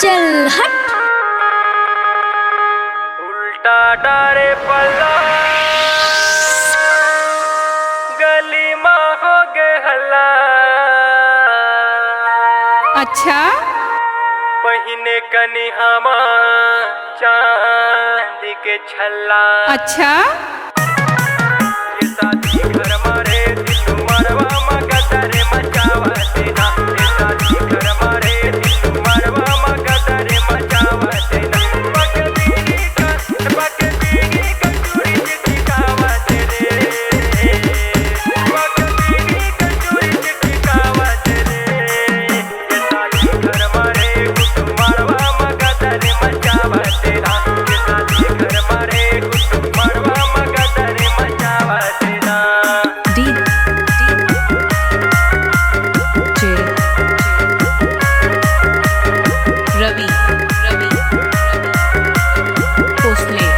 चल हट। उल्टा डारे पल्ला गली माँ हो गए हल्ला। अच्छा पहिने कनी हमा चांदी के छल्ला। अच्छा ये शादी घर मारे दिल मरवा मगदरे मचावा देना। ये शादी घर मारे दिल मरवा मगदरे मचावा देना। पकड़ी का चूड़ी चिटिकावा तेरे। पकड़ी का चूड़ी चिटिकावा तेरे। ये शादी घर मारे दिल मरवा मगदरे मचावा देना। ये शादी घर मारे दिल मरवा मगदरे मचावा देना। रवि भोसले।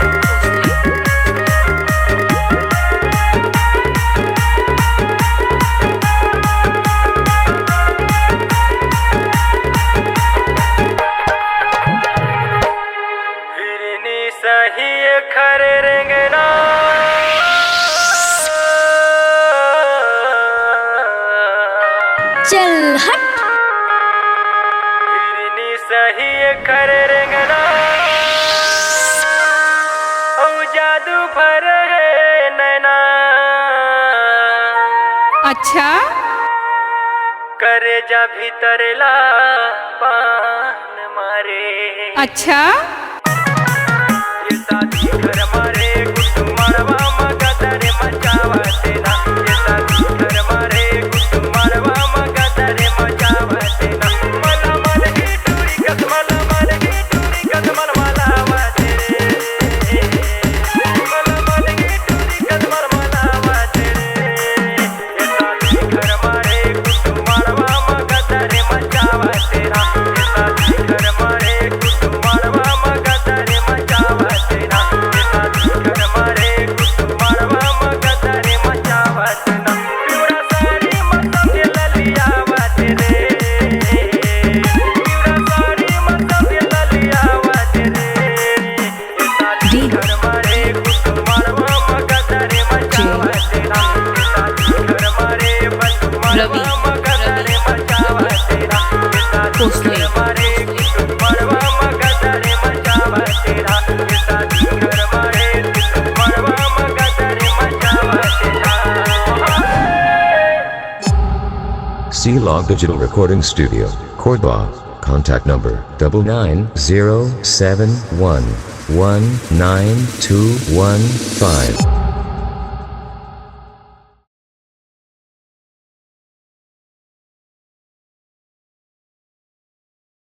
फिरनी सही खरे रेंगना। चल हट। फिरनी सही खरे रेंगना। ओ जादू भर है नैना। अच्छा करे जा भीतर ला पान मारे। अच्छा ये शादी घर मारे गुड्डू मरवा मगदरे मचावा देना। ये शादी घर मारे गुड्डू मरवा मगदरे मचावा देना। मला मन की टूरी कस मला मन की टूरी कस मन मलावा तेरे। मला मन की टूरी कस मन मलावा तेरे। ये शादी घर मारे गुड्डू मरवा मगदरे मचावा देना। ये शादी घर मारे गुड्डू मरवा मगदरे मचावा देना। ये शादी घर मारे गुड्डू मरवा मगदरे मचावा देना। पिवरा साड़ी मसम के ललियावा तेरे। पिवरा साड़ी मसम के ललियावा तेरे। ये शादी घर मारे गुड्डू मरवा मगदरे मचावा देना। ये शादी घर मारे बंधु मरवा मगदरे मचावा देना। ये शादी घर मारे गुड्डू मरवा मगदरे मचावा देना। ये शादी घर मारे गुड्डू मरवा मगदरे मचावा देना। C-Log Digital Recording Studio, Korba. Contact number 9907119215.